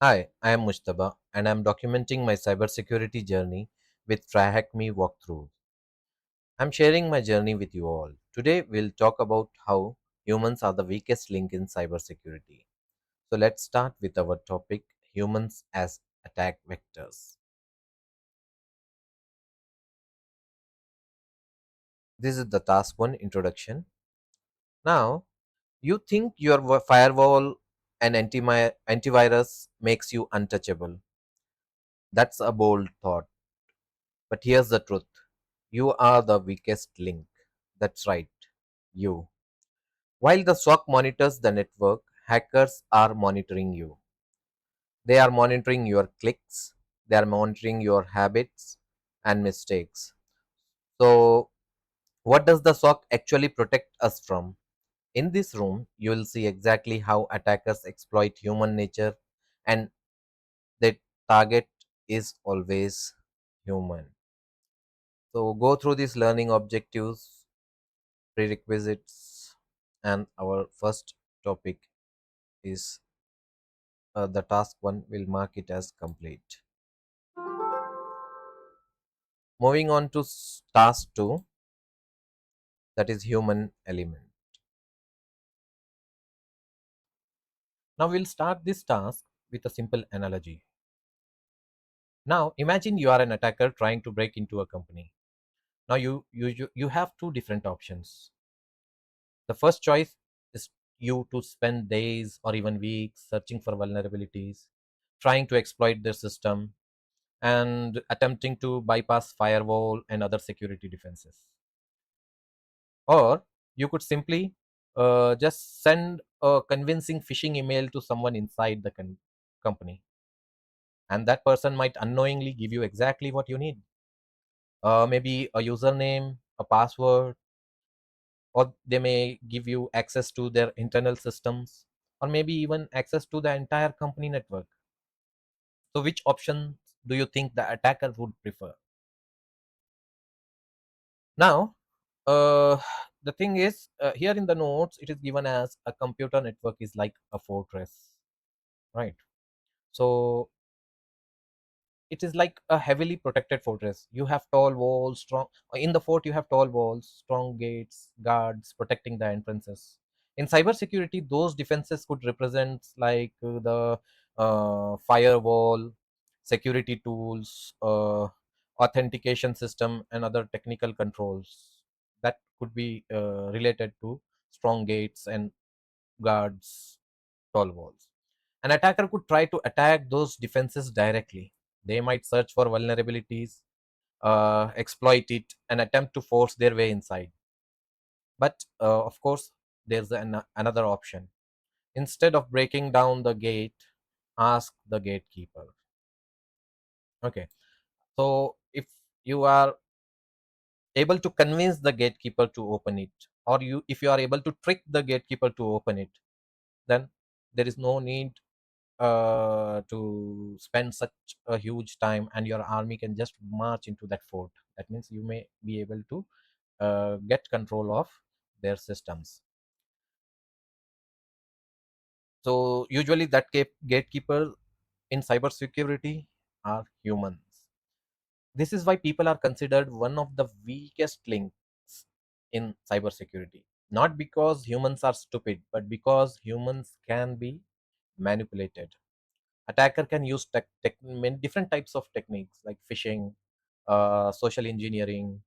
Hi, I am Mujtaba and I am documenting my cybersecurity journey with TryHackMe walkthrough. I'm sharing my journey with you all. Today we'll talk about how humans are the weakest link in cybersecurity. So let's start with our topic humans as attack vectors. This is the task 1 introduction. Now, you think your firewall and antivirus makes you untouchable. That's a bold thought. But here's the truth, you are the weakest link. That's right, you. While the SOC monitors the network, hackers are monitoring you. They are monitoring your clicks, they are monitoring your habits and mistakes. So, what does the SOC actually protect us from? In this room, you will see exactly how attackers exploit human nature, and the target is always human. So, go through these learning objectives, prerequisites, and our first topic is the task 1 will mark it as complete. Moving on to task 2, that is human element. Now we'll start this task with a simple analogy. Now imagine you are an attacker trying to break into a company. Now you have two different options. The first choice is you to spend days or even weeks searching for vulnerabilities, trying to exploit their system, and attempting to bypass firewall and other security defenses. Or you could simply just send a convincing phishing email to someone inside the company, and that person might unknowingly give you exactly what you need. Maybe a username, a password, or they may give you access to their internal systems, or maybe even access to the entire company network. So, which option do you think the attacker would prefer? Now, the thing is, here in the notes, it is given as a computer network is like a fortress, right? So it is like a heavily protected fortress. You have tall walls, strong in the fort. You have tall walls, strong gates, guards protecting the entrances. In cybersecurity, those defenses could represent like the firewall, security tools, authentication system, and other technical controls that could be related to strong gates and guards, tall walls. An attacker could try to attack those defenses directly. They might search for vulnerabilities, exploit it, and attempt to force their way inside. But of course, there's another option. Instead of breaking down the gate, ask the gatekeeper. Okay, so if you are able to convince the gatekeeper to open it, or if you are able to trick the gatekeeper to open it, then there is no need to spend such a huge time, and your army can just march into that fort. That means you may be able to get control of their systems. So usually that gatekeeper in cybersecurity are humans. This is why people are considered one of the weakest links in cybersecurity. Not because humans are stupid, but because humans can be manipulated. Attacker can use many different types of techniques like phishing, social engineering,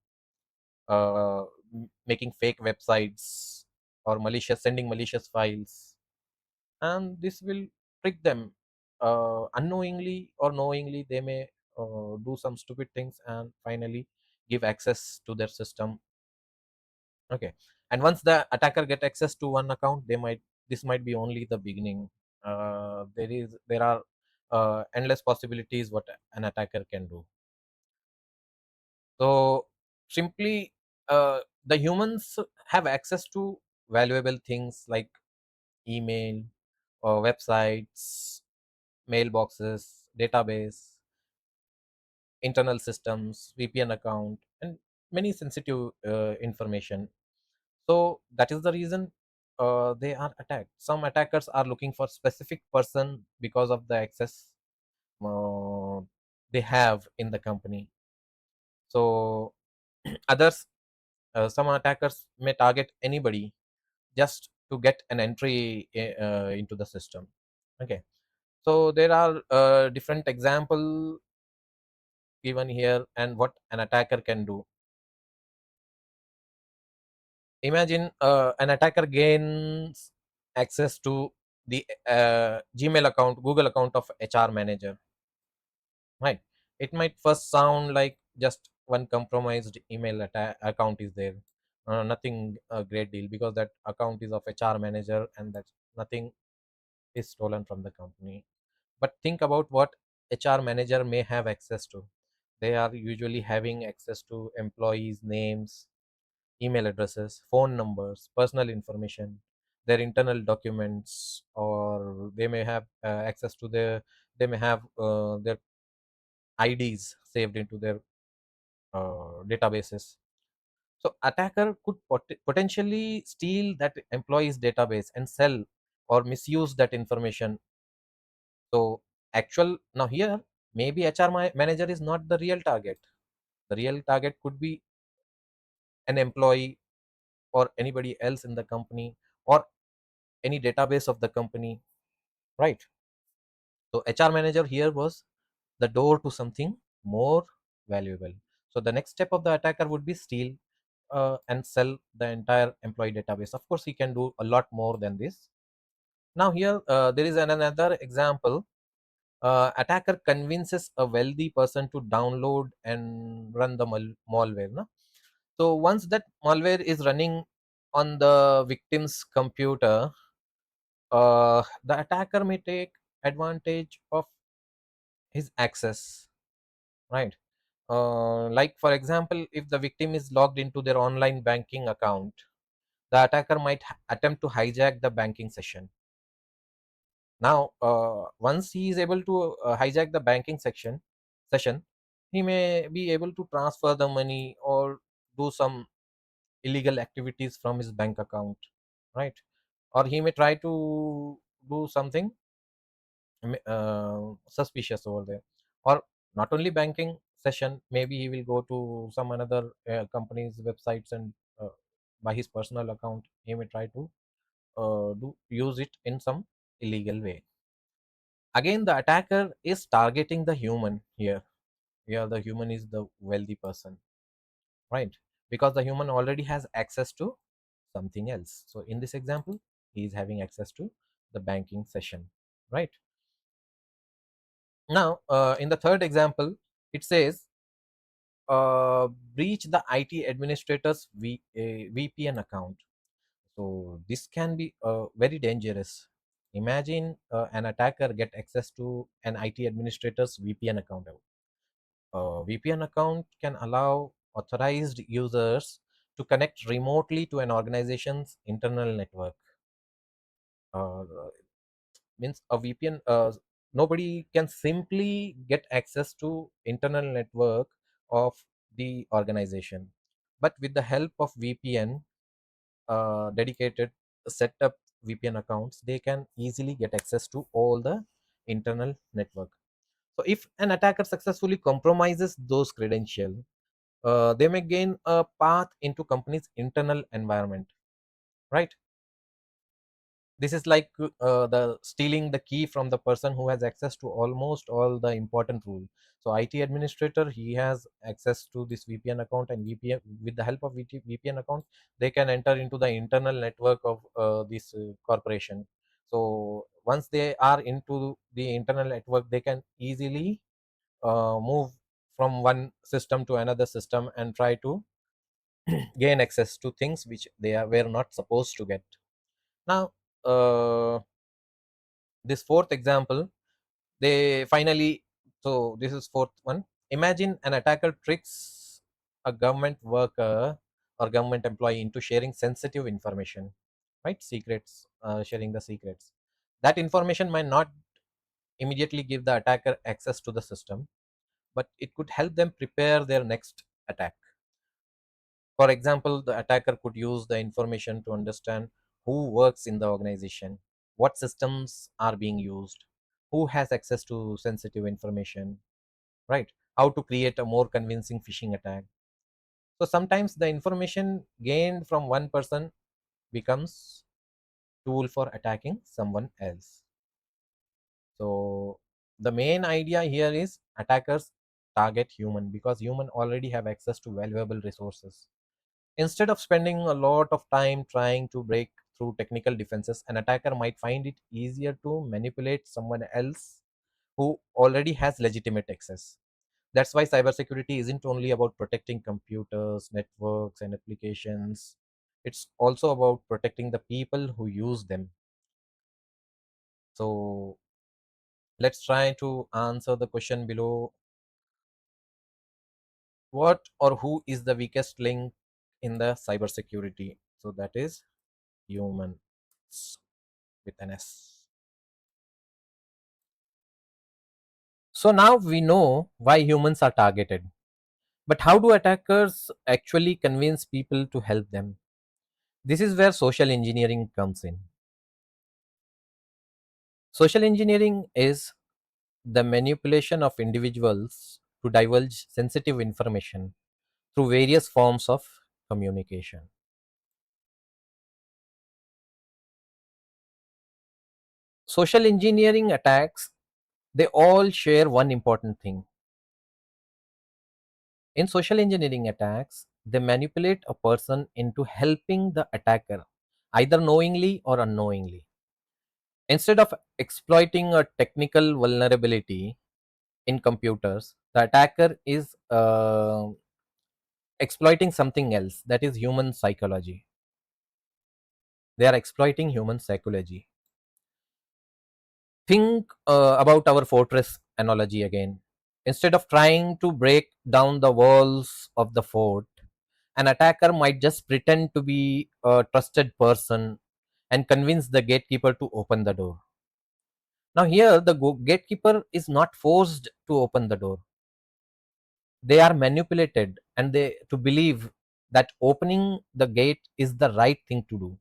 making fake websites, or malicious sending malicious files, and this will trick them. Unknowingly or knowingly, they may do some stupid things and finally give access to their system. Okay, and once the attacker get access to one account, they might this might be only the beginning. There are endless possibilities what an attacker can do. So simply, the humans have access to valuable things like email or websites, mailboxes, database, internal systems, VPN account, and many sensitive information. So that is the reason they are attacked. Some attackers are looking for specific person because of the access uh, they have in the company. So others, some attackers may target anybody just to get an entry into the system. Okay, so there are different example given here and what an attacker can do. Imagine an attacker gains access to the Gmail account, Google account of HR manager, right? It might first sound like just one compromised email account is there, nothing a great deal, because that account is of HR manager and that nothing is stolen from the company. But think about what HR manager may have access to. They are usually having access to employees names, email addresses, phone numbers, personal information, their internal documents, or they may have access to their, they may have their IDs saved into their databases. So attacker could potentially steal that employee's database and sell or misuse that information. So actual, now here maybe HR manager is not the real target. The real target could be an employee or anybody else in the company or any database of the company, right? So HR manager here was the door to something more valuable. So the next step of the attacker would be steal and sell the entire employee database. Of course, he can do a lot more than this. Now here there is another example. Attacker convinces a wealthy person to download and run the malware. No? So once that malware is running on the victim's computer, the attacker may take advantage of his access, right? Like for example, if the victim is logged into their online banking account, the attacker might attempt to hijack the banking session. Now once he is able to hijack the banking session, he may be able to transfer the money or do some illegal activities from his bank account, right? Or he may try to do something suspicious over there. Or not only banking session, maybe he will go to some another company's websites and by his personal account he may try to do use it in some illegal way. Again, the attacker is targeting the human here. Here the human is the wealthy person, right? Because the human already has access to something else. So in this example, he is having access to the banking session, right? Now in the third example, it says breach the IT administrator's VPN account. So this can be very dangerous. Imagine an attacker get access to an IT administrator's VPN account. A VPN account can allow authorized users to connect remotely to an organization's internal network. Uh, Means a VPN, nobody can simply get access to internal network of the organization. But with the help of VPN, dedicated set up VPN accounts, they can easily get access to all the internal network. So if an attacker successfully compromises those credentials, they may gain a path into company's internal environment, right? This is like the stealing the key from the person who has access to almost all the important rule. So IT administrator, he has access to this VPN account, and VPN, with the help of VPN account, they can enter into the internal network of this corporation. So once they are into the internal network, they can easily move from one system to another system and try to gain access to things which they were not supposed to get. Now this fourth example, they finally, so this is fourth one. Imagine an attacker tricks a government worker or government employee into sharing sensitive information, right? Secrets, sharing the secrets. That information might not immediately give the attacker access to the system, but it could help them prepare their next attack. For example, the attacker could use the information to understand who works in the organization, what systems are being used, who has access to sensitive information, right? How to create a more convincing phishing attack. So sometimes the information gained from one person becomes tool for attacking someone else. So the main idea here is attackers target human because human already have access to valuable resources. Instead of spending a lot of time trying to break through technical defenses, an attacker might find it easier to manipulate someone else who already has legitimate access. That's why cybersecurity isn't only about protecting computers, networks, and applications. It's also about protecting the people who use them. So let's try to answer the question below. What or who is the weakest link in the cybersecurity? So that is human with an S. So now we know why humans are targeted. But how do attackers actually convince people to help them? This is where social engineering comes in. Social engineering is the manipulation of individuals to divulge sensitive information through various forms of communication. Social engineering attacks, they all share one important thing. In social engineering attacks, they manipulate a person into helping the attacker, either knowingly or unknowingly. Instead of exploiting a technical vulnerability in computers, the attacker is exploiting something else, that is human psychology. They are exploiting human psychology. Think about our fortress analogy again. Instead of trying to break down the walls of the fort, an attacker might just pretend to be a trusted person and convince the gatekeeper to open the door. Now, here the gatekeeper is not forced to open the door. They are manipulated and they to believe that opening the gate is the right thing to do.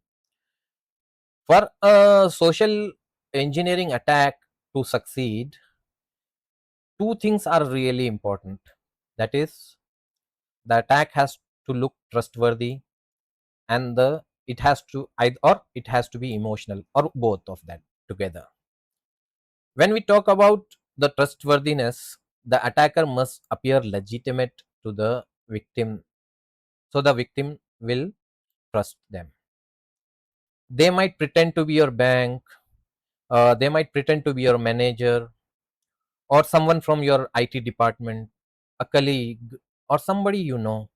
For a social engineering attack to succeed, two things are really important. That is, the attack has to look trustworthy, and the it has to either or it has to be emotional, or both of that together. When we talk about the trustworthiness, the attacker must appear legitimate to the victim, so the victim will trust them. They might pretend to be your bank, they might pretend to be your manager, or someone from your IT department, a colleague, or somebody you know.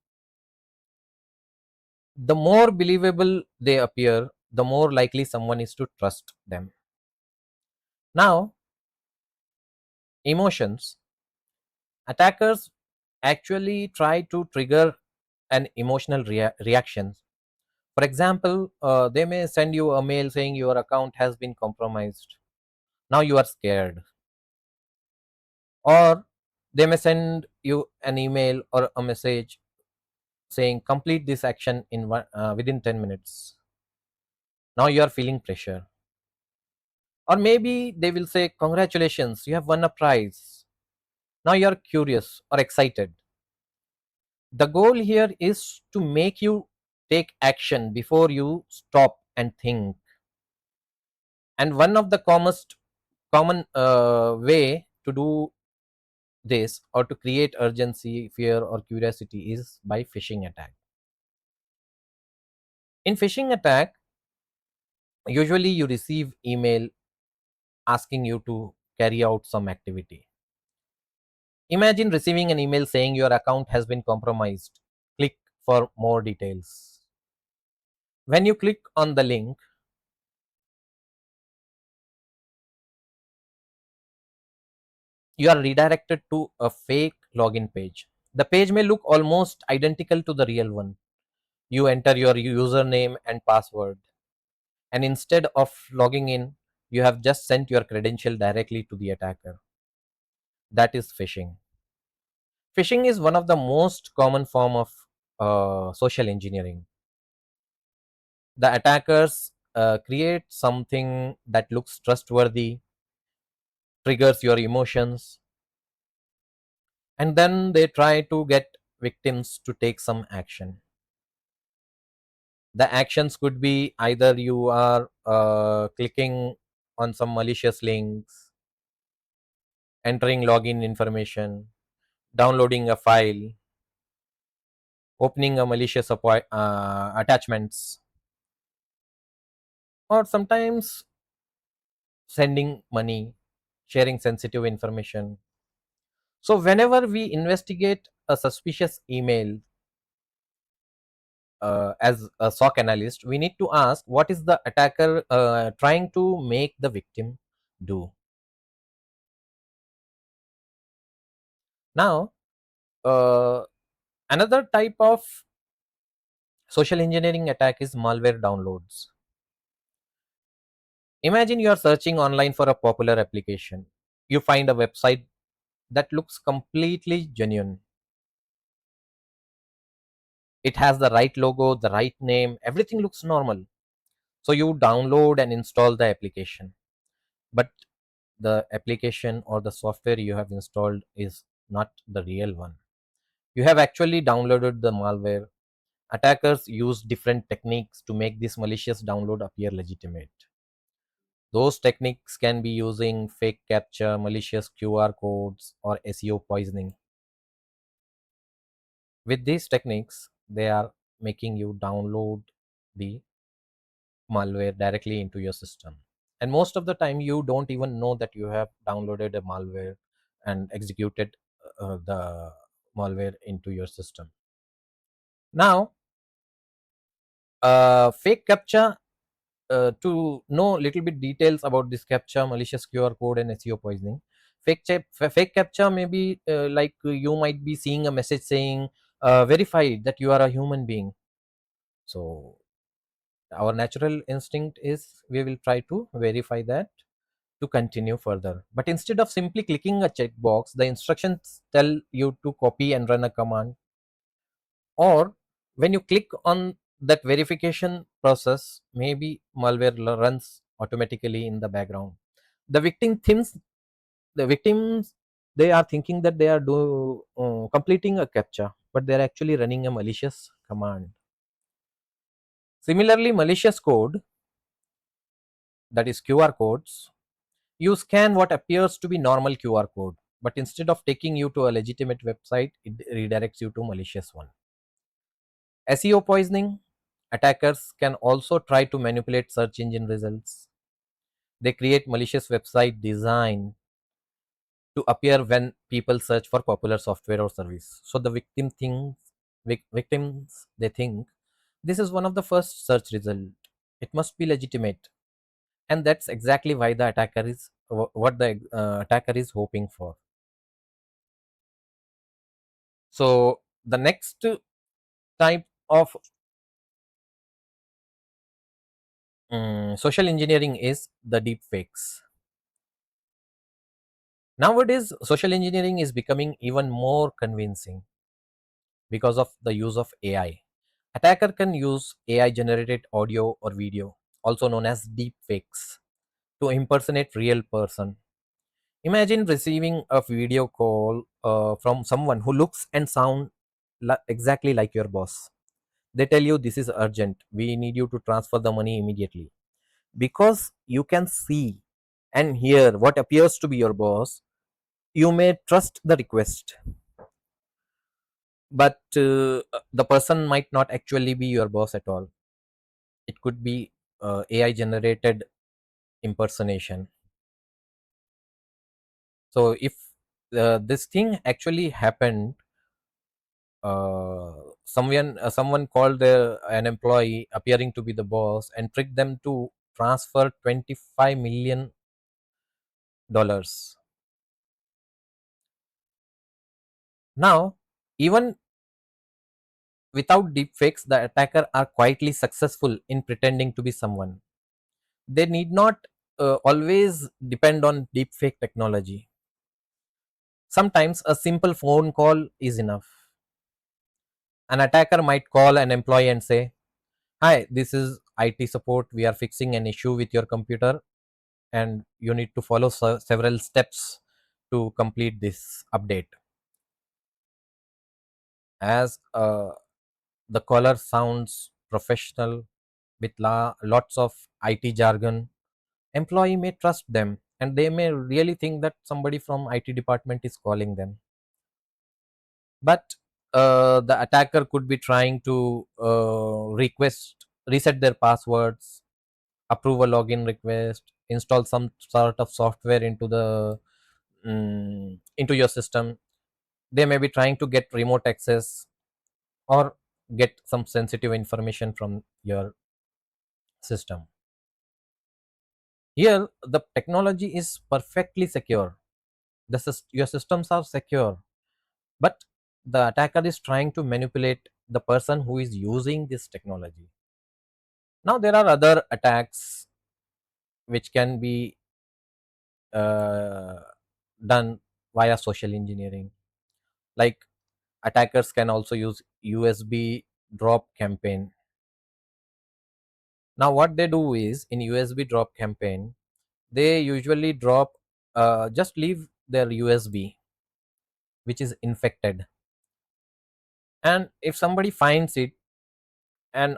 The more believable they appear, the more likely someone is to trust them. Now, emotions. Attackers actually try to trigger an emotional reaction. For example, they may send you a mail saying your account has been compromised. Now you are scared. Or they may send you an email or a message saying complete this action within 10 minutes. Now you are feeling pressure. Or maybe they will say, congratulations, you have won a prize. Now you are curious or excited. The goal here is to make you take action before you stop and think. And one of the common way to do this, or to create urgency, fear, or curiosity, is by phishing attack. In phishing attack, usually you receive email asking you to carry out some activity. Imagine receiving an email saying your account has been compromised. Click for more details. When you click on the link, you are redirected to a fake login page. The page may look almost identical to the real one. You enter your username and password, and instead of logging in, you have just sent your credential directly to the attacker. That is phishing. Phishing is one of the most common form of social engineering. The attackers create something that looks trustworthy, triggers your emotions, and then they try to get victims to take some action. The actions could be either you are clicking on some malicious links, entering login information, downloading a file, opening a malicious attachments, or sometimes sending money, sharing sensitive information. So whenever we investigate a suspicious email, as a SOC analyst, we need to ask what is the attacker trying to make the victim do. Now, uh, another type of social engineering attack is malware downloads. Imagine you are searching online for a popular application. You find a website that looks completely genuine. It has the right logo, the right name, everything looks normal. So you download and install the application. But the application or the software you have installed is not the real one. You have actually downloaded the malware. Attackers use different techniques to make this malicious download appear legitimate. Those techniques can be using fake captcha, malicious QR codes, or SEO poisoning. With these techniques, they are making you download the malware directly into your system. And most of the time, you don't even know that you have downloaded a malware and executed the malware into your system. Now, fake captcha, to know little bit details about this captcha, malicious QR code, and SEO poisoning. Fake captcha may be like you might be seeing a message saying verify that you are a human being. So our natural instinct is we will try to verify that to continue further. But instead of simply clicking a checkbox, the instructions tell you to copy and run a command. Or when you click on that verification process, maybe malware runs automatically in the background. The victim thinks the victims they are thinking that they are completing a captcha, but they are actually running a malicious command. Similarly, malicious code, that is QR codes, you scan what appears to be normal QR code, but instead of taking you to a legitimate website, it redirects you to malicious one. SEO poisoning, attackers can also try to manipulate search engine results. They create malicious website design to appear when people search for popular software or service. So the victims they think this is one of the first search result. It must be legitimate, and that's exactly why the attacker is what the attacker is hoping for. So the next type of social engineering is the deepfakes. Nowadays, social engineering is becoming even more convincing because of the use of AI. Attacker can use AI generated audio or video, also known as deepfakes, to impersonate real person. Imagine receiving a video call from someone who looks and sound exactly like your boss. They tell you this is urgent. We need you to transfer the money immediately. Because you can see and hear what appears to be your boss, you may trust the request, but the person might not actually be your boss at all. It could be AI generated impersonation. So if this thing actually happened, someone called an employee appearing to be the boss and tricked them to transfer $25 million. Now, even without deepfakes, the attacker are quietly successful in pretending to be someone. They need not always depend on deepfake technology. Sometimes a simple phone call is enough. An attacker might call an employee and say, "Hi, this is IT support, we are fixing an issue with your computer, and you need to follow several steps to complete this update. As the caller sounds professional with lots of IT jargon, employee may trust them and they may really think that somebody from IT department is calling them. But the attacker could be trying to reset their passwords, approve a login request, install some sort of software into your system. They may be trying to get remote access or get some sensitive information from your system. Here the technology is perfectly secure, your systems are secure, but the attacker is trying to manipulate the person who is using this technology. Now there are other attacks which can be uh, done via social engineering. Like, attackers can also use USB drop campaign. Now what they do is, in USB drop campaign, they usually drop, just leave their USB which is infected, and if somebody finds it, and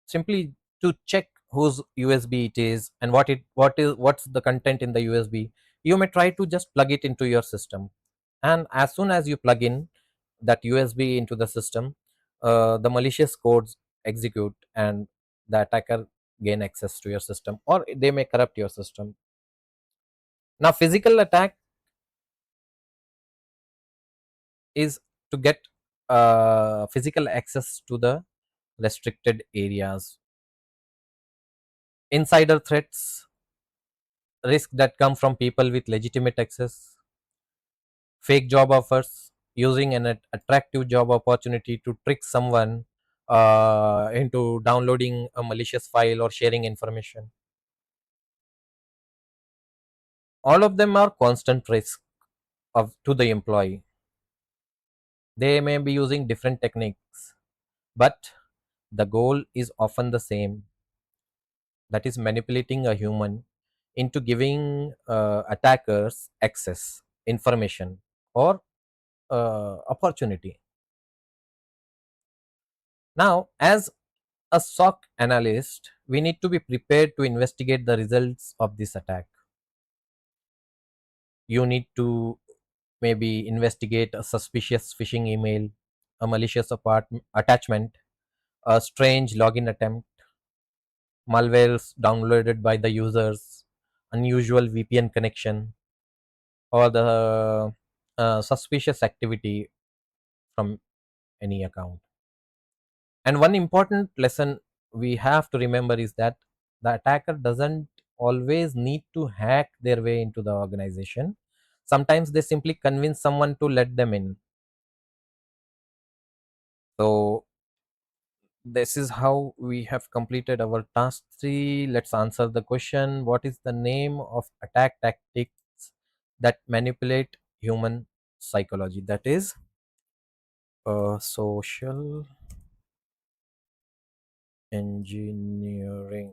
simply to check whose USB it is and what's the content in the USB, you may try to just plug it into your system. And as soon as you plug in that USB into the system, the malicious codes execute and the attacker gain access to your system, or they may corrupt your system. Now physical attack is to get physical access to the restricted areas. Insider threats, risk that come from people with legitimate access. Fake job offers, using an attractive job opportunity to trick someone into downloading a malicious file or sharing information. All of them are constant risk to the employee. They may be using different techniques, but the goal is often the same, that is manipulating a human into giving attackers access, information, or opportunity. Now, as a SOC analyst, we need to be prepared to investigate the results of this attack. You need to maybe investigate a suspicious phishing email, a malicious attachment, a strange login attempt, malwares downloaded by the users, unusual VPN connection, or the suspicious activity from any account. And one important lesson we have to remember is that the attacker doesn't always need to hack their way into the organization. Sometimes they simply convince someone to let them in. So, this is how we have completed our task 3. Let's answer the question: what is the name of attack tactics that manipulate human psychology? That is social engineering.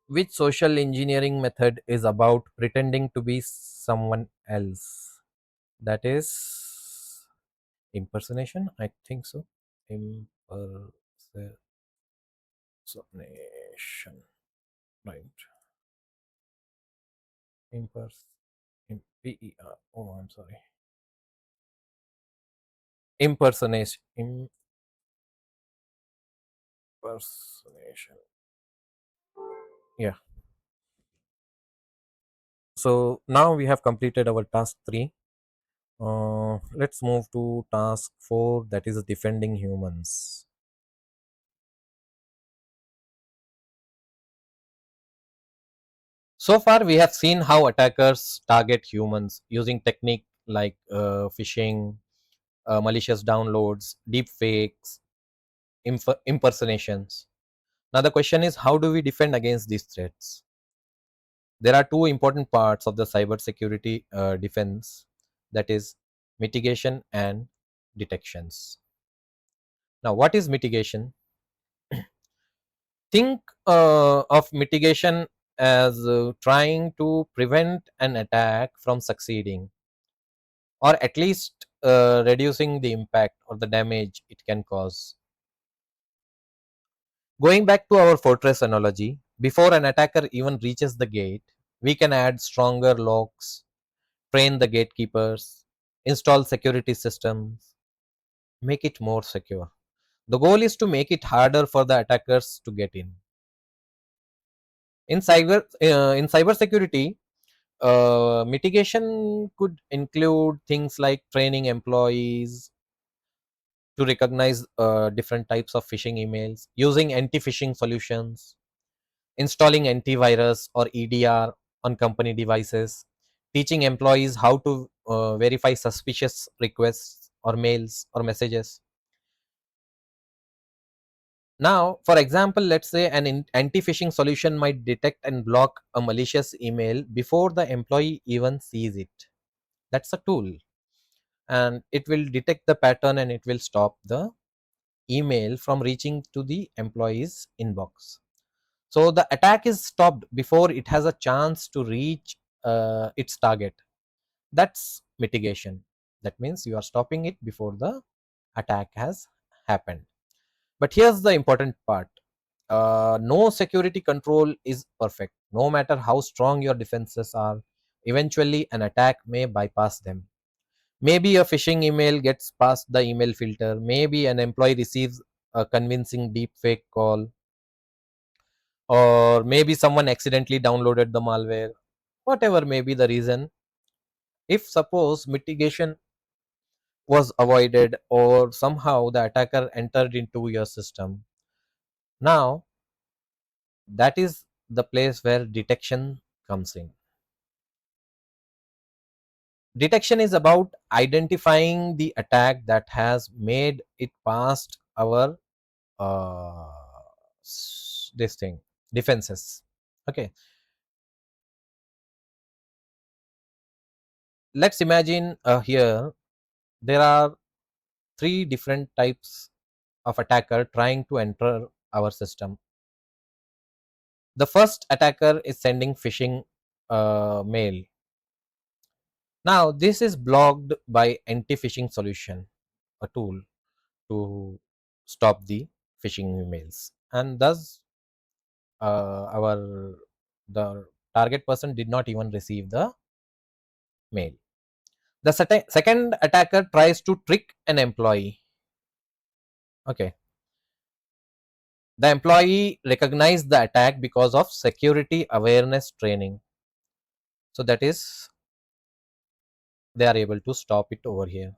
Which social engineering method is about pretending to be someone else? That is impersonation, I think so. Impersonation, right? Impers, PER. Oh, I'm sorry. Impersonation. Impersonation. Yeah. So now we have completed our task 3. Let's move to task 4, that is defending humans. So far, we have seen how attackers target humans using technique like phishing, malicious downloads, deepfakes, impersonations. Now, the question is, how do we defend against these threats? There are two important parts of the cybersecurity defense, that is mitigation and detections. Now, what is mitigation? Think of mitigation as trying to prevent an attack from succeeding, or at least reducing the impact or the damage it can cause. Going back to our fortress analogy, before an attacker even reaches the gate, we can add stronger locks, train the gatekeepers, install security systems, make it more secure. The goal is to make it harder for the attackers to get in. In cybersecurity, mitigation could include things like training employees to recognize different types of phishing emails, using anti-phishing solutions, installing antivirus or EDR on company devices, teaching employees how to verify suspicious requests or mails or messages. Now, for example, let's say an anti-phishing solution might detect and block a malicious email before the employee even sees it. That's a tool, and it will detect the pattern and it will stop the email from reaching to the employee's inbox. So the attack is stopped before it has a chance to reach its target. That's mitigation. That means you are stopping it before the attack has happened. But here's the important part. No security control is perfect. No matter how strong your defenses are, eventually an attack may bypass them. Maybe a phishing email gets past the email filter. Maybe an employee receives a convincing deepfake call, or maybe someone accidentally downloaded the malware. Whatever may be the reason, if suppose mitigation was avoided or somehow the attacker entered into your system, now that is the place where detection comes in. Detection is about identifying the attack that has made it past our uh, this thing defenses. Okay, let's imagine here there are three different types of attacker trying to enter our system. The first attacker is sending phishing mail. Now this is blocked by anti-phishing solution, a tool to stop the phishing emails, and thus our the target person did not even receive the mail. The second attacker tries to trick an employee. Okay, the employee recognized the attack because of security awareness training, so that is they are able to stop it over here.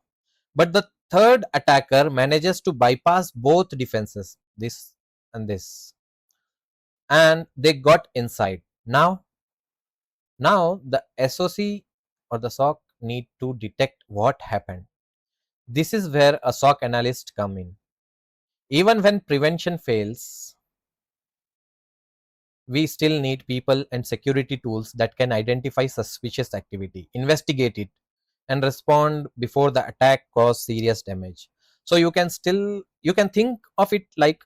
But the third attacker manages to bypass both defenses, this and this, and they got inside. Now the SOC or the SOC need to detect what happened. This is where a SOC analyst come in. Even when prevention fails, we still need people and security tools that can identify suspicious activity, investigate it, and respond before the attack cause serious damage. So you can think of it like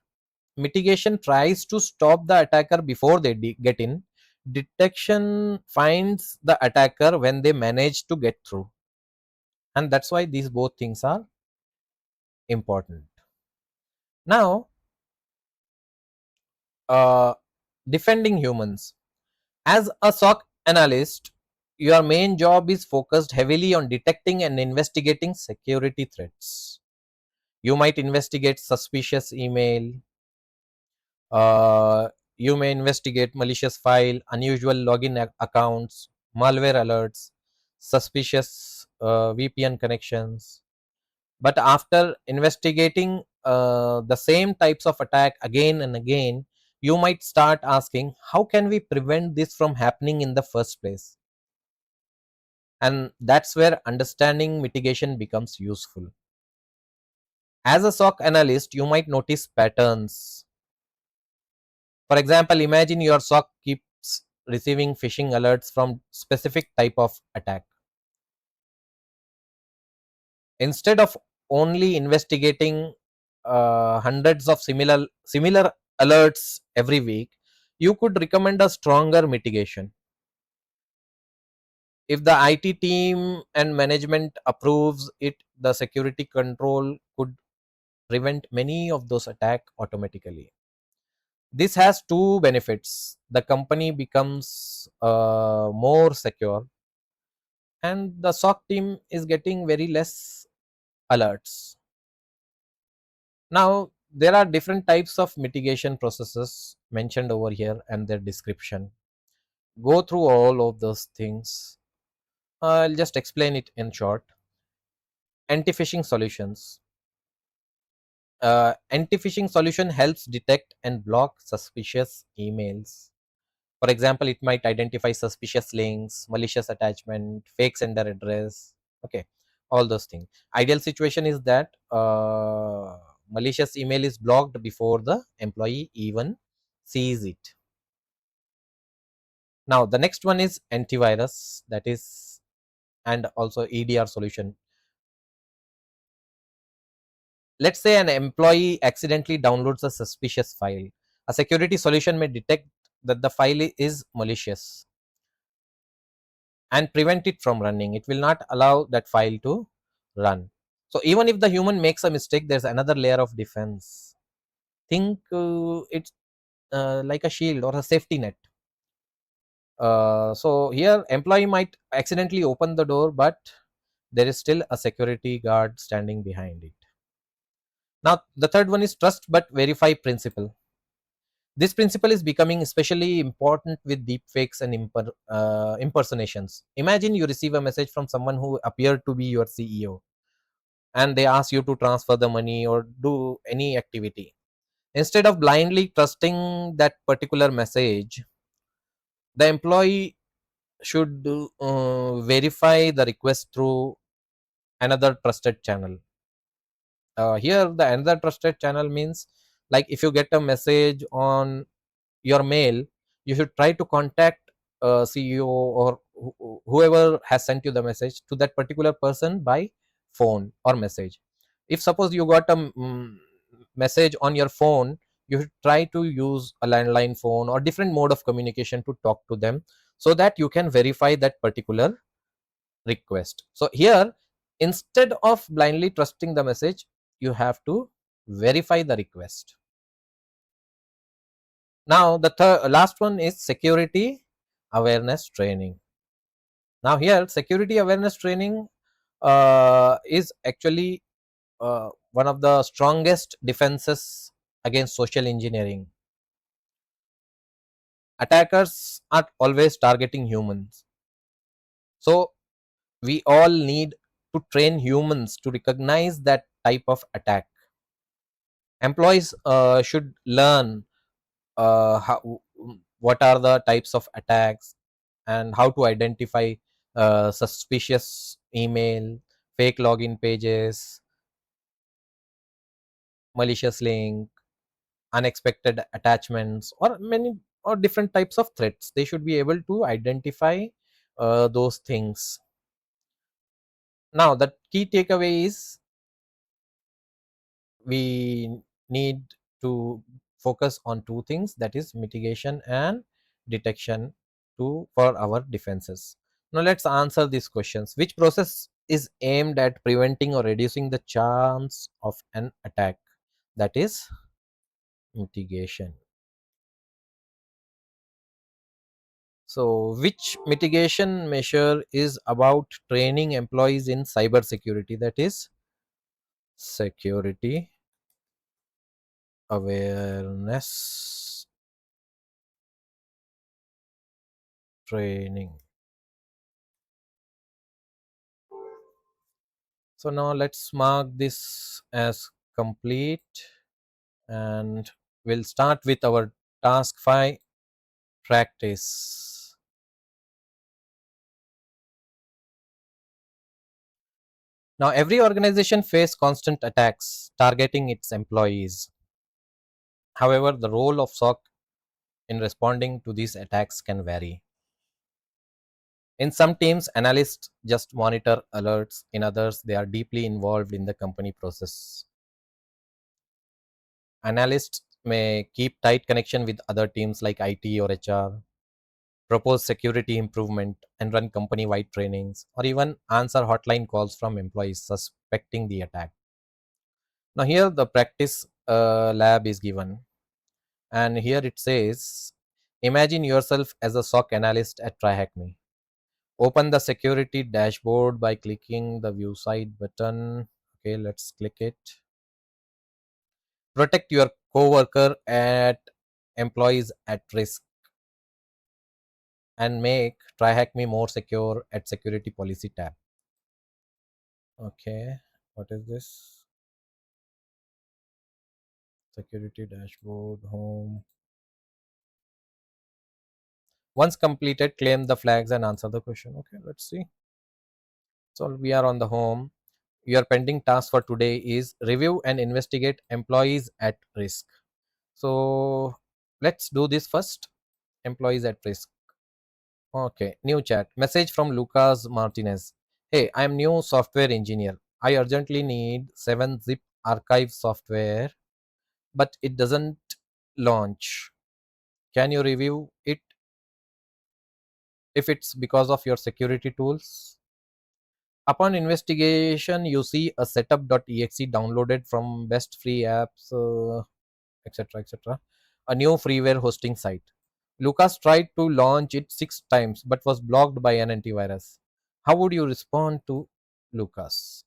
mitigation tries to stop the attacker before they get in. Detection finds the attacker when they manage to get through, and that's why these both things are important. Now, uh, defending humans. As a SOC analyst, your main job is focused heavily on detecting and investigating security threats. You might investigate suspicious email, uh, you may investigate malicious file, unusual login accounts, malware alerts, suspicious VPN connections. But after investigating the same types of attack again and again, you might start asking, how can we prevent this from happening in the first place? And that's where understanding mitigation becomes useful. As a SOC analyst, you might notice patterns. For example, imagine your SOC keeps receiving phishing alerts from specific type of attack. Instead of only investigating hundreds of similar alerts every week, you could recommend a stronger mitigation. If the IT team and management approves it, the security control could prevent many of those attacks automatically. This has two benefits: the company becomes more secure, and the SOC team is getting very less alerts. Now, there are different types of mitigation processes mentioned over here and their description. Go through all of those things. I'll just explain it in short. Anti-phishing solutions. Anti-phishing solution helps detect and block suspicious emails. For example, it might identify suspicious links, malicious attachment, fake sender address. Okay, all those things. Ideal situation is that malicious email is blocked before the employee even sees it. Now, the next one is antivirus, that is, and also EDR solution. Let's say an employee accidentally downloads a suspicious file. A security solution may detect that the file is malicious and prevent it from running. It will not allow that file to run. So even if the human makes a mistake, there's another layer of defense. Think it's like a shield or a safety net. So here employee might accidentally open the door, but there is still a security guard standing behind it. Now the third one is trust but verify principle. This principle is becoming especially important with deepfakes and impersonations. Imagine you receive a message from someone who appeared to be your CEO, and they ask you to transfer the money or do any activity. Instead of blindly trusting that particular message, the employee should verify the request through another trusted channel. Here, the another trusted channel means, like, if you get a message on your mail, you should try to contact CEO or whoever has sent you the message to that particular person by phone or message. If suppose you got a message on your phone, you should try to use a landline phone or different mode of communication to talk to them, so that you can verify that particular request. So here, instead of blindly trusting the message, you have to verify the request. Now, the last one is security awareness training. Now, here, security awareness training is actually one of the strongest defenses against social engineering. Attackers are always targeting humans. So, we all need to train humans to recognize that type of attack. Employees should learn what are the types of attacks and how to identify suspicious email, fake login pages, malicious link, unexpected attachments, or many or different types of threats. They should be able to identify those things. Now, the key takeaway is we need to focus on two things, that is mitigation and detection to for our defenses. Now let's answer these questions. Which process is aimed at preventing or reducing the chance of an attack? That is mitigation. So which mitigation measure is about training employees in cybersecurity? That is security awareness training. So now let's mark this as complete, and we'll start with our task 5 practice. Now every organization faces constant attacks targeting its employees. However, the role of SOC in responding to these attacks can vary. In some teams, analysts just monitor alerts. In others, they are deeply involved in the company process. Analysts may keep tight connection with other teams like IT or HR, propose security improvement, and run company-wide trainings, or even answer hotline calls from employees suspecting the attack. Now, here the practice lab is given, and here it says, imagine yourself as a SOC analyst at TryHackMe. Open the security dashboard by clicking the view site button. Okay, let's click it. Protect your coworker at employees at risk, and make TryHackMe more secure at security policy tab. Okay, what is this? Security dashboard, home. Once completed, claim the flags and answer the question. Okay, let's see. So we are on the home. Your pending task for today is review and investigate employees at risk. So let's do this first. Employees at risk. Okay, new chat. Message from Lucas Martinez. Hey, I'm new software engineer. I urgently need 7-zip archive software, but it doesn't launch. Can you review it if it's because of your security tools? Upon investigation, you see a setup.exe downloaded from best free apps, etc. etc. A new freeware hosting site. Lucas tried to launch it 6 times but was blocked by an antivirus. How would you respond to Lucas?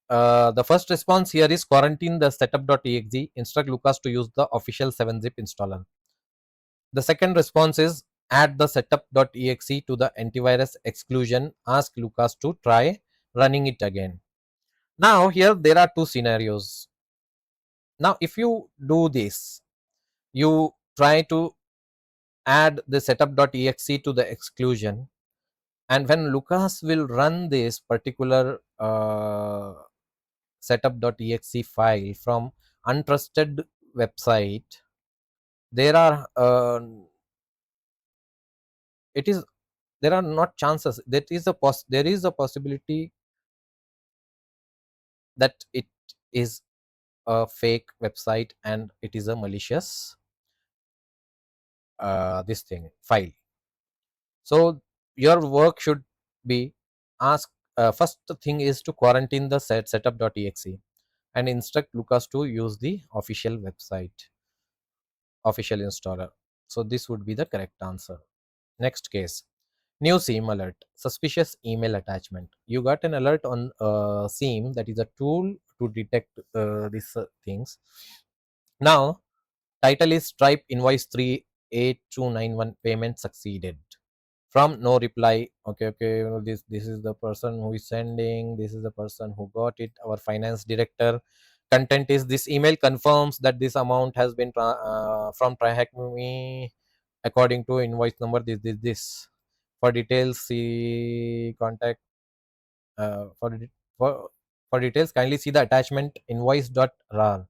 The first response here is quarantine the setup.exe, instruct Lucas to use the official 7-zip installer. The second response is add the setup.exe to the antivirus exclusion, ask Lucas to try running it again. Now, here there are two scenarios. Now, if you do this, you try to add the setup.exe to the exclusion, and when Lucas will run this particular setup.exe file from untrusted website, there are it is there are not chances that is a there is a possibility that it is a fake website and it is a malicious this thing file. So your work should be ask first thing is to quarantine the setup.exe and instruct Lucas to use the official website, official installer. So this would be the correct answer. Next case, new SIEM alert, suspicious email attachment. You got an alert on SIEM, that is a tool to detect these things. Now, title is Stripe invoice 38291 payment succeeded. From no reply. Okay, okay, this is the person who is sending, this is the person who got it, our finance director. Content is this email confirms that this amount has been from TryHackMe according to invoice number this. For details, see contact for, for for details kindly see the attachment invoice.rar.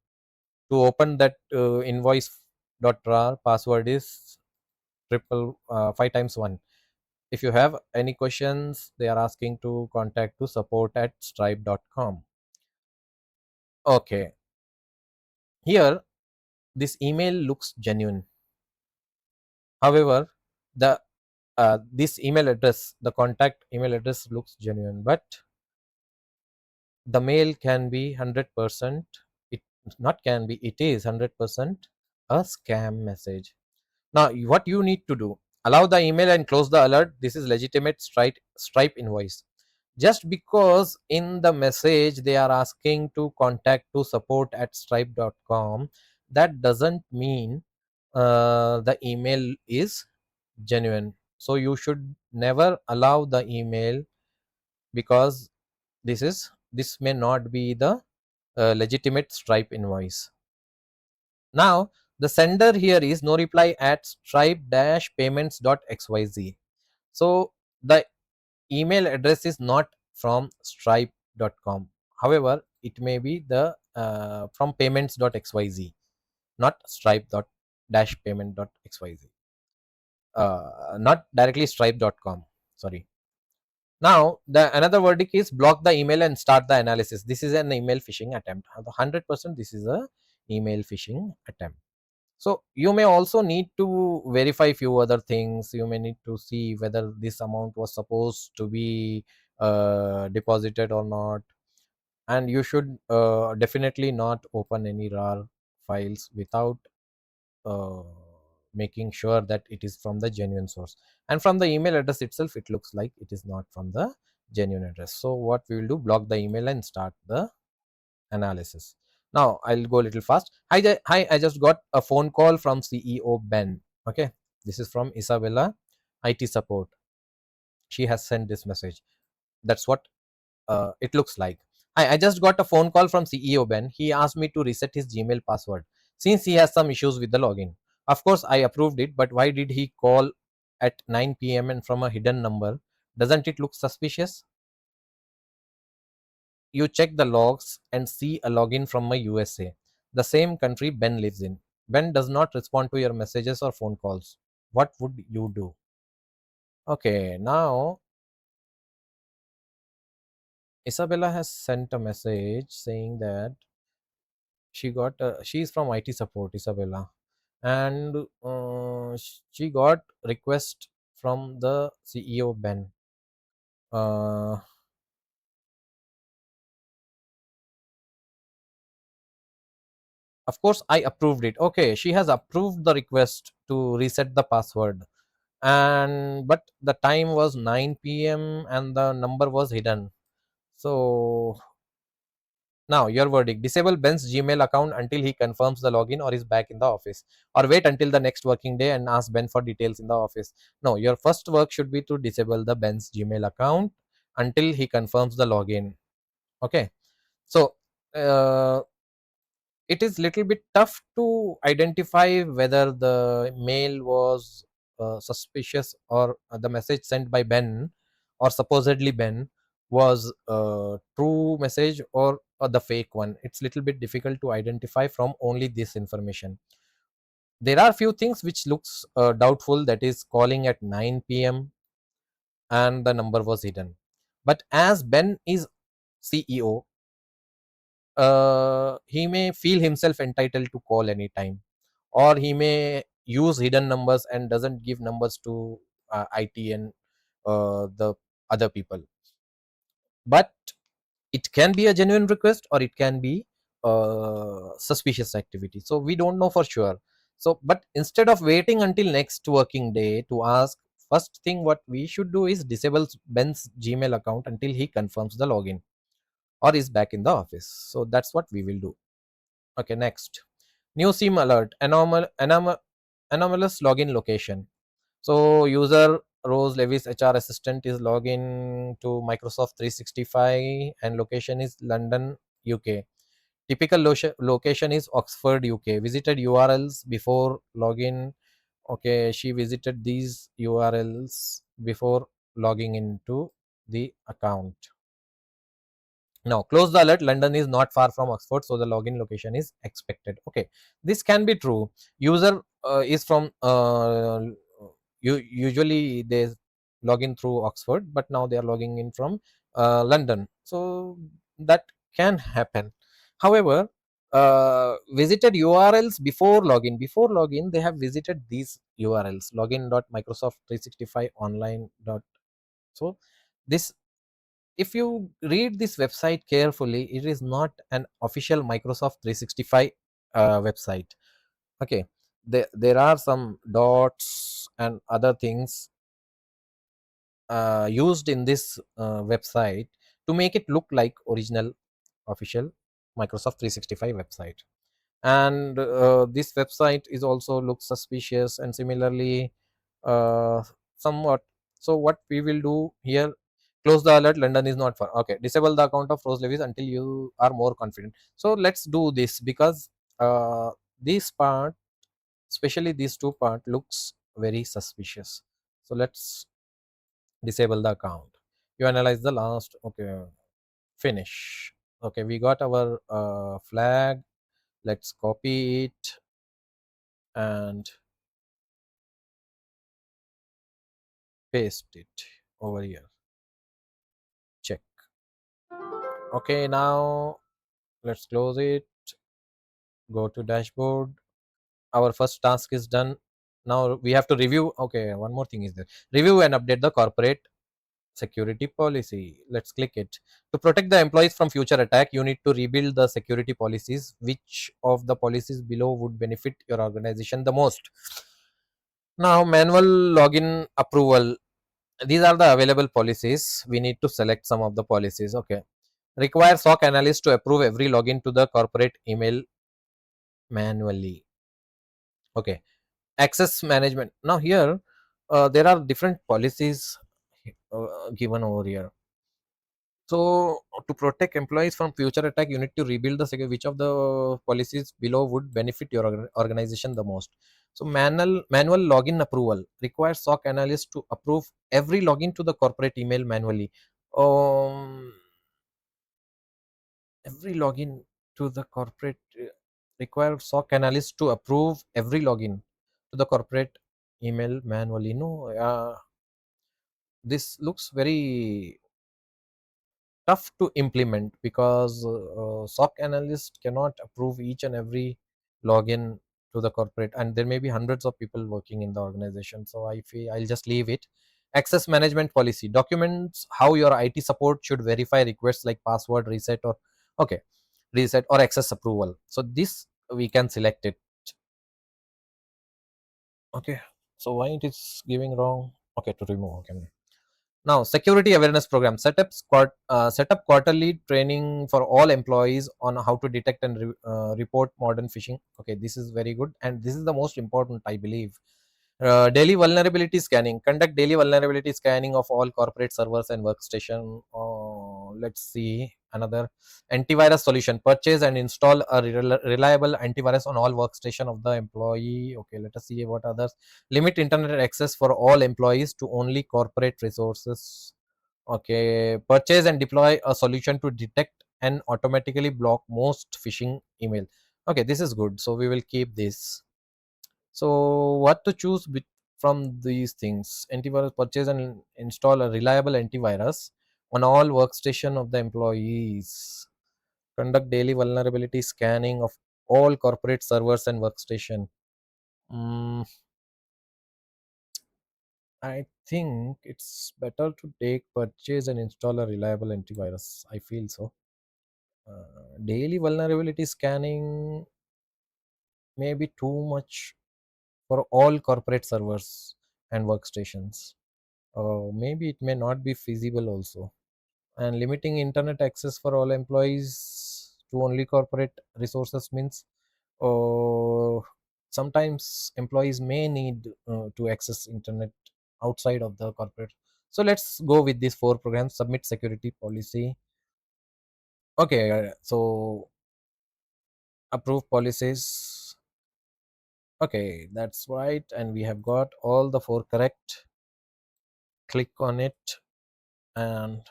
To open that invoice.rar, password is triple 5 times 1. If you have any questions, they are asking to contact to support@stripe.com. Okay, here this email looks genuine. However, the this email address, the contact email address looks genuine, but the mail can be 100%. It not can be. It is 100% a scam message. Now, what you need to do, allow the email and close the alert. This is legitimate Stripe invoice. Just because in the message they are asking to contact to support@stripe.com, that doesn't mean the email is genuine. So you should never allow the email, because this may not be the legitimate Stripe invoice. Now, the sender here is no reply at stripe-payments.xyz. So the email address is not from stripe.com. However, it may be the from payments.xyz, not stripe.-payment.xyz. not directly stripe.com. Sorry. Now the another verdict is block the email and start the analysis. This is an email phishing attempt. 100% this is a email phishing attempt. So you may also need to verify few other things. You may need to see whether this amount was supposed to be deposited or not, and you should definitely not open any rar files without uh, making sure that it is from the genuine source. And from the email address itself, it looks like it is not from the genuine address. So what we will do, block the email and start the analysis. Now I'll go a little fast. Hi, I just got a phone call from CEO Ben. Okay, this is from Isabella, IT support. She has sent this message. That's what it looks like. Hi, I just got a phone call from CEO Ben. He asked me to reset his Gmail password since he has some issues with the login. Of course, I approved it, but why did he call at 9 p.m. and from a hidden number? Doesn't it look suspicious? You check the logs and see a login from my USA, the same country Ben lives in. Ben does not respond to your messages or phone calls. What would you do? Okay, now Isabella has sent a message saying that she's from IT support, Isabella, and she got request from the CEO Ben. Uh, of course, I approved it. Okay, she has approved the request to reset the password, and but the time was 9 p.m. and the number was hidden. So now your verdict: disable Ben's Gmail account until he confirms the login or is back in the office, or wait until the next working day and ask Ben for details in the office. No, your first work should be to disable the Ben's Gmail account until he confirms the login. Okay, so uh, it is little bit tough to identify whether the mail was suspicious, or the message sent by Ben or supposedly Ben was a true message or the fake one. It's little bit difficult to identify from only this information. There are few things which looks doubtful, that is calling at 9 p.m. and the number was hidden. But as Ben is CEO, he may feel himself entitled to call anytime, or he may use hidden numbers and doesn't give numbers to IT and the other people. But it can be a genuine request or it can be suspicious activity, so we don't know for sure. So but instead of waiting until next working day to ask, first thing what we should do is disable Ben's Gmail account until he confirms the login or is back in the office. So that's what we will do. Okay, next. New SIM alert, anomalous login location. So user Rose Levis HR assistant is login to Microsoft 365 and location is London, UK. Typical location is Oxford, UK. Visited URLs before login. Okay, she visited these URLs before logging into the account. Now, close the alert. London is not far from Oxford, so the login location is expected. Okay, this can be true. User is from usually they log in through Oxford, but now they are logging in from London. So that can happen. However, visited URLs before login. Before login, they have visited these URLs: login.microsoft365 online. So this, if you read this website carefully, it is not an official Microsoft 365 website. Okay, there are some dots and other things used in this website to make it look like original official Microsoft 365 website. And this website is also looks suspicious and similarly uh, somewhat. So what we will do here: close the alert, London is not far. Okay, disable the account of Rose Levis until you are more confident. So let's do this, because this part, especially these two part, looks very suspicious. So let's disable the account. You analyze the last. Okay, finish. Okay, we got our flag. Let's copy it and paste it over here. Check. Okay, now let's close it. Go to dashboard. Our first task is done. Now we have to review. Okay, one more thing is there. Review and update the corporate security policy. Let's click it. To protect the employees from future attack, you need to rebuild the security policies. Which of the policies below would benefit your organization the most? Now, manual login approval. These are the available policies. We need to select some of the policies. Okay. Require SOC analyst to approve every login to the corporate email manually. Okay. Access management. Now here, there are different policies given over here. So to protect employees from future attack, you need to rebuild the security. Which of the policies below would benefit your organization the most? So manual login approval requires SOC analyst to approve every login to the corporate email manually. Um, every login to the corporate requires SOC analyst to approve every login to the corporate email manually. No, this looks very tough to implement because SOC analyst cannot approve each and every login to the corporate, and there may be hundreds of people working in the organization. So I feel I'll just leave it. Access management policy documents how your IT support should verify requests like password reset or okay reset or access approval. So this we can select it. Okay. So why it is giving wrong? Okay, to remove. Okay. Now, security awareness program set up quarterly training for all employees on how to detect and report modern phishing. Okay, this is very good, and this is the most important, I believe. Daily vulnerability scanning. Conduct daily vulnerability scanning of all corporate servers and workstation. Let's see another antivirus solution. Purchase and install a reliable antivirus on all workstation of the employee. Okay, let us see what others. Limit internet access for all employees to only corporate resources. Okay, purchase and deploy a solution to detect and automatically block most phishing email. Okay, this is good. So we will keep this. So what to choose from these things? Antivirus, purchase and install a reliable antivirus on all workstation of the employees. Conduct daily vulnerability scanning of all corporate servers and workstation. Mm, I think it's better to take purchase and install a reliable antivirus. I feel so. Daily vulnerability scanning may be too much for all corporate servers and workstations. Maybe it may not be feasible also. And limiting internet access for all employees to only corporate resources means uh, sometimes employees may need to access internet outside of the corporate. So let's go with these four programs. Submit security policy. Okay, so approve policies. Okay, that's right, and we have got all the four correct. Click on it, and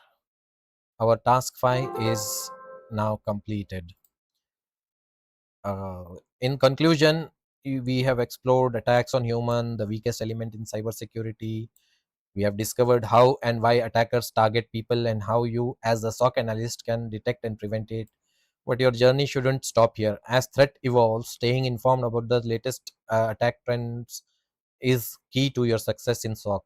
our task 5 is now completed. In conclusion, we have explored attacks on human, the weakest element in cybersecurity. We have discovered how and why attackers target people and how you, as a SOC analyst, can detect and prevent it. But your journey shouldn't stop here. As threat evolves, staying informed about the latest attack trends is key to your success in SOC.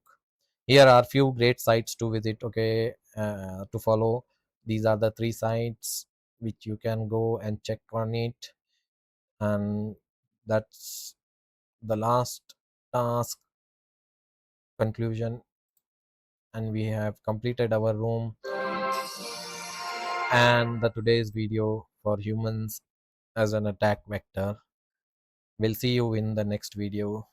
Here are few great sites to visit. Okay, to follow. These are the three sites which you can go and check on it, and that's the last task conclusion, and we have completed our room and the today's video for humans as an attack vector. We'll see you in the next video.